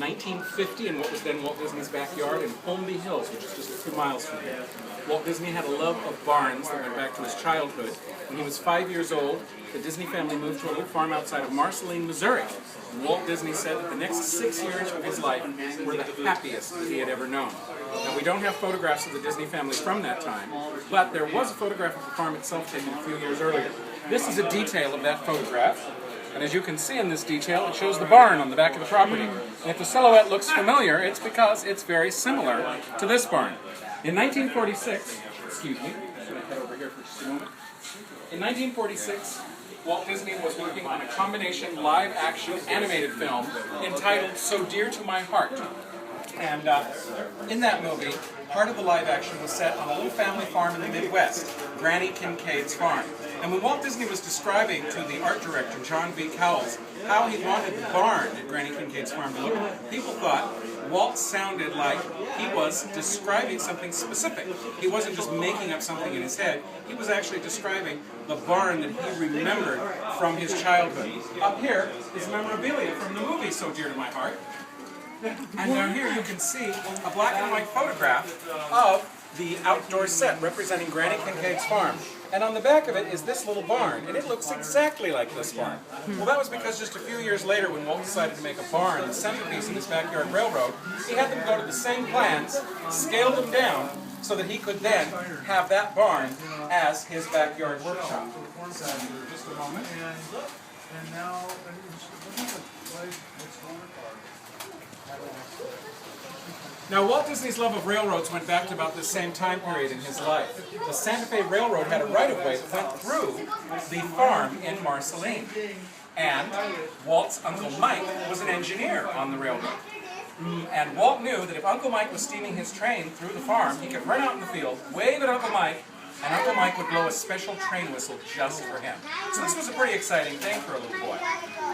1950 in what was then Walt Disney's backyard in Holmby Hills, which is just a few miles from here. Walt Disney had a love of barns that went back to his childhood. When he was 5 years old, the Disney family moved to a little farm outside of Marceline, Missouri. Walt Disney said that the next 6 years of his life were the happiest that he had ever known. Now, we don't have photographs of the Disney family from that time, but there was a photograph of the farm itself taken a few years earlier. This is a detail of that photograph, and as you can see in this detail, it shows the barn on the back of the property. And if the silhouette looks familiar, it's because it's very similar to this barn. In 1946, excuse me, I'm going to head over here for just a moment. In 1946, Walt Disney was working on a combination live-action animated film entitled So Dear to My Heart. And in that movie, part of the live action was set on a little family farm in the Midwest, Granny Kincaid's farm. And when Walt Disney was describing to the art director, John V. Cowles, how he wanted the barn at Granny Kincaid's farm to look, people thought Walt sounded like he was describing something specific. He wasn't just making up something in his head, he was actually describing the barn that he remembered from his childhood. Up here is memorabilia from the movie So Dear to My Heart. And down here you can see a black and white photograph of the outdoor set representing Granny Kincaid's farm. And on the back of it is this little barn, and it looks exactly like this barn. Well, that was because just a few years later, when Walt decided to make a barn, the centerpiece in his backyard railroad, he had them go to the same plans, scale them down, so that he could then have that barn as his backyard workshop. So, just a moment. And now, Now, Walt Disney's love of railroads went back to about the same time period in his life. The Santa Fe Railroad had a right-of-way that went through the farm in Marceline. And Walt's Uncle Mike was an engineer on the railroad. And Walt knew that if Uncle Mike was steaming his train through the farm, he could run out in the field, wave at Uncle Mike, and Uncle Mike would blow a special train whistle just for him. So this was a pretty exciting thing for a little boy.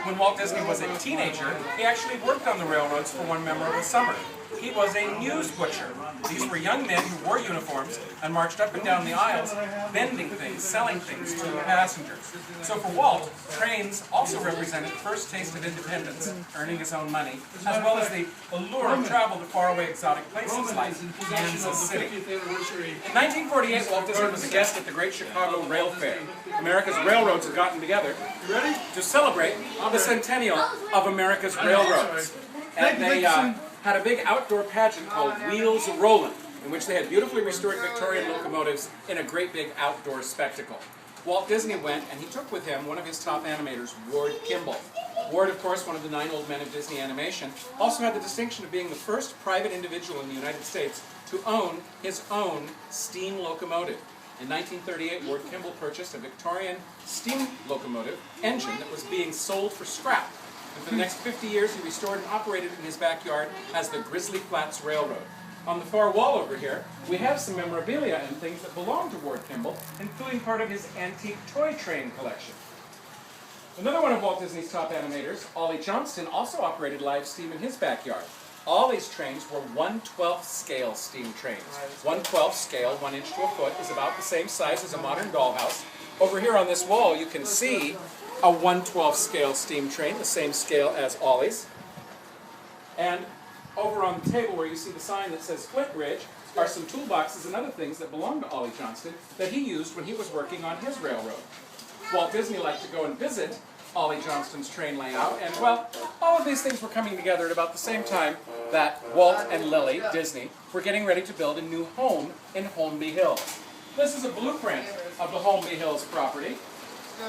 When Walt Disney was a teenager, he actually worked on the railroads for one memorable summer. He was a news butcher. These were young men who wore uniforms and marched up and down the aisles, bending things, selling things to the passengers. So for Walt, trains also represented the first taste of independence, earning his own money, as well as the allure of travel to faraway exotic places like Kansas City. In 1948, Walt Disney was a guest at the Great Chicago Rail Fair. America's railroads had gotten together to celebrate the centennial of America's railroads. And they had a big outdoor pageant called Wheels A-Rollin', in which they had beautifully restored Victorian locomotives in a great big outdoor spectacle. Walt Disney went, and he took with him one of his top animators, Ward Kimball. Ward, of course, one of the 9 old men of Disney animation, also had the distinction of being the first private individual in the United States to own his own steam locomotive. In 1938, Ward Kimball purchased a Victorian steam locomotive engine that was being sold for scrap. And for the next 50 years, he restored and operated in his backyard as the Grizzly Flats Railroad. On the far wall over here, we have some memorabilia and things that belong to Ward Kimball, including part of his antique toy train collection. Another one of Walt Disney's top animators, Ollie Johnston, also operated live steam in his backyard. Ollie's trains were 1/12 scale steam trains. 1/12 scale, 1 inch to a foot, is about the same size as a modern dollhouse. Over here on this wall, you can see a 1/12 scale steam train, the same scale as Ollie's. And over on the table where you see the sign that says Flint Ridge are some toolboxes and other things that belong to Ollie Johnston that he used when he was working on his railroad. Walt Disney liked to go and visit Ollie Johnston's train layout, and well, all of these things were coming together at about the same time that Walt and Lily Disney were getting ready to build a new home in Holmby Hills. This is a blueprint of the Holmby Hills property.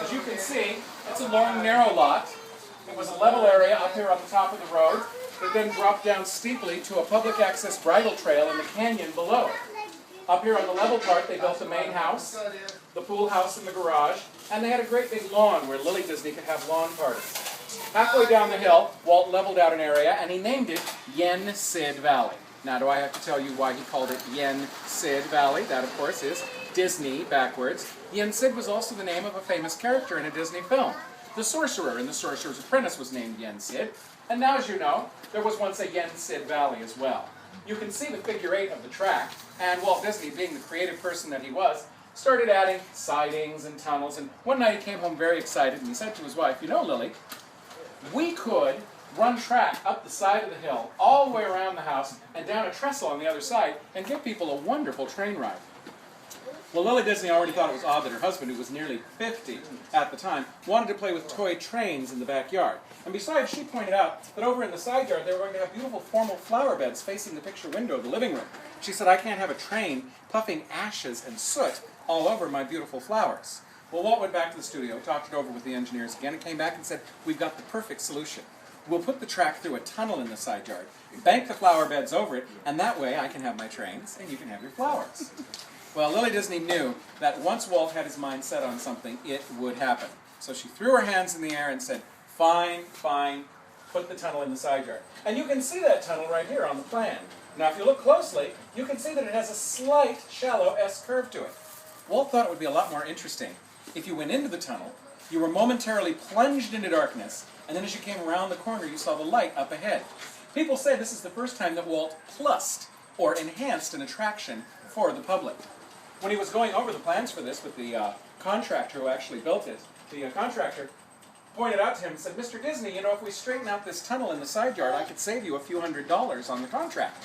As you can see, it's a long, narrow lot. It was a level area up here on the top of the road. It then dropped down steeply to a public access bridle trail in the canyon below. Up here on the level part, they built the main house, the pool house and the garage, and they had a great big lawn where Lily Disney could have lawn parties. Halfway down the hill, Walt leveled out an area, and he named it Yen Sid Valley. Now, do I have to tell you why he called it Yen Sid Valley? That, of course, is Disney backwards. Yen Sid was also the name of a famous character in a Disney film. The sorcerer in The Sorcerer's Apprentice was named Yen Sid. And now, as you know, there was once a Yen Sid Valley as well. You can see the figure 8 of the track, and Walt Disney, being the creative person that he was, started adding sidings and tunnels. And one night he came home very excited, and he said to his wife, "You know, Lily, we could run track up the side of the hill, all the way around the house, and down a trestle on the other side, and give people a wonderful train ride. Well, Lily Disney already thought it was odd that her husband, who was nearly 50 at the time, wanted to play with toy trains in the backyard. And besides, she pointed out that over in the side yard they were going to have beautiful formal flower beds facing the picture window of the living room. She said, I can't have a train puffing ashes and soot all over my beautiful flowers. Well, Walt went back to the studio, talked it over with the engineers again, and came back and said, we've got the perfect solution. We'll put the track through a tunnel in the side yard, bank the flower beds over it, and that way I can have my trains and you can have your flowers. Well, Lily Disney knew that once Walt had his mind set on something, it would happen. So she threw her hands in the air and said, fine, fine, put the tunnel in the side yard. And you can see that tunnel right here on the plan. Now, if you look closely, you can see that it has a slight, shallow S-curve to it. Walt thought it would be a lot more interesting if you went into the tunnel, you were momentarily plunged into darkness, and then as you came around the corner, you saw the light up ahead. People say this is the first time that Walt plussed, or enhanced, an attraction for the public. When he was going over the plans for this with the contractor who actually built it, the contractor pointed out to him and said, Mr. Disney, you know, if we straighten out this tunnel in the side yard, I could save you a few $100s on the contract.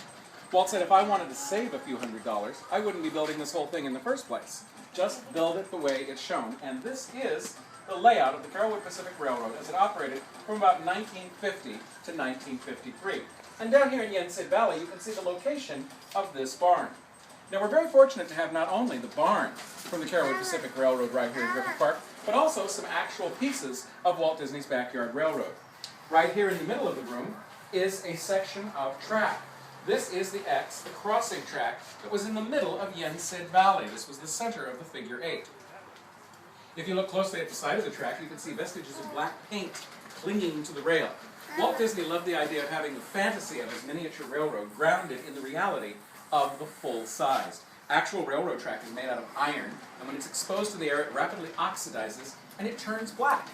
Walt said, if I wanted to save a few $100s, I wouldn't be building this whole thing in the first place. Just build it the way it's shown. And this is the layout of the Carrollwood Pacific Railroad as it operated from about 1950 to 1953. And down here in Yen Sid Valley, you can see the location of this barn. Now, we're very fortunate to have not only the barn from the Carrollwood Pacific Railroad right here in Griffith Park, but also some actual pieces of Walt Disney's Backyard Railroad. Right here in the middle of the room is a section of track. This is the X, the crossing track, that was in the middle of Yen Sid Valley. This was the center of the figure 8. If you look closely at the side of the track, you can see vestiges of black paint clinging to the rail. Walt Disney loved the idea of having the fantasy of his miniature railroad grounded in the reality of the full-sized. Actual railroad track is made out of iron, and when it's exposed to the air, it rapidly oxidizes and it turns black.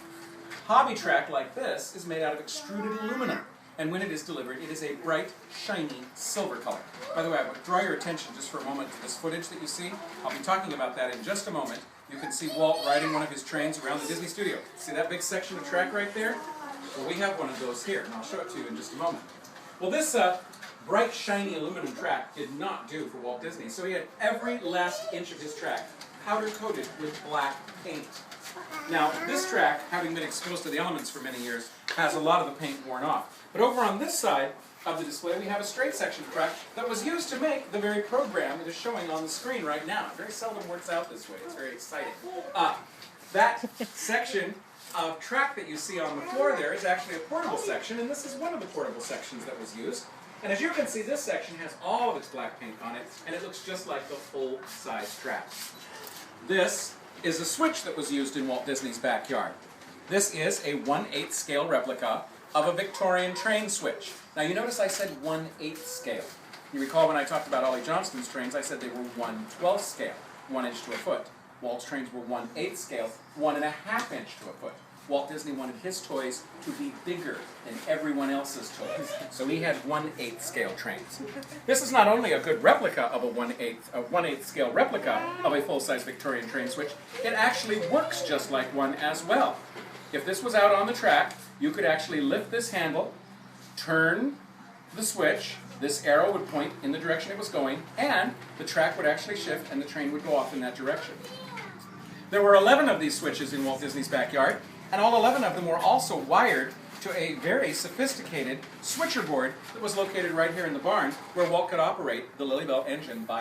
Hobby track like this is made out of extruded aluminum, and when it is delivered, it is a bright, shiny silver color. By the way, I would draw your attention just for a moment to this footage that you see. I'll be talking about that in just a moment. You can see Walt riding one of his trains around the Disney studio. See that big section of track right there? Well, we have one of those here, and I'll show it to you in just a moment. Well, this bright, shiny aluminum track did not do for Walt Disney, so he had every last inch of his track powder-coated with black paint. Now, this track, having been exposed to the elements for many years, has a lot of the paint worn off. But over on this side of the display, we have a straight section of track that was used to make the very program that is showing on the screen right now. It very seldom works out this way. It's very exciting. That section of track that you see on the floor there is actually a portable section, and this is one of the portable sections that was used. And as you can see, this section has all of its black paint on it, and it looks just like the full-size track. This is a switch that was used in Walt Disney's backyard. This is a 1/8 scale replica of a Victorian train switch. Now you notice I said 1/8 scale. You recall when I talked about Ollie Johnston's trains, I said they were 1/12 scale, 1 inch to a foot. Walt's trains were 1/8 scale, 1.5 inch to a foot. Walt Disney wanted his toys to be bigger than everyone else's toys, so he had 1/8 scale trains. This is not only a good replica of a 1/8 scale replica of a full-size Victorian train switch, it actually works just like one as well. If this was out on the track, you could actually lift this handle, turn the switch, this arrow would point in the direction it was going, and the track would actually shift and the train would go off in that direction. There were 11 of these switches in Walt Disney's backyard, and all 11 of them were also wired to a very sophisticated switcher board that was located right here in the barn where Walt could operate the Lily Bell engine by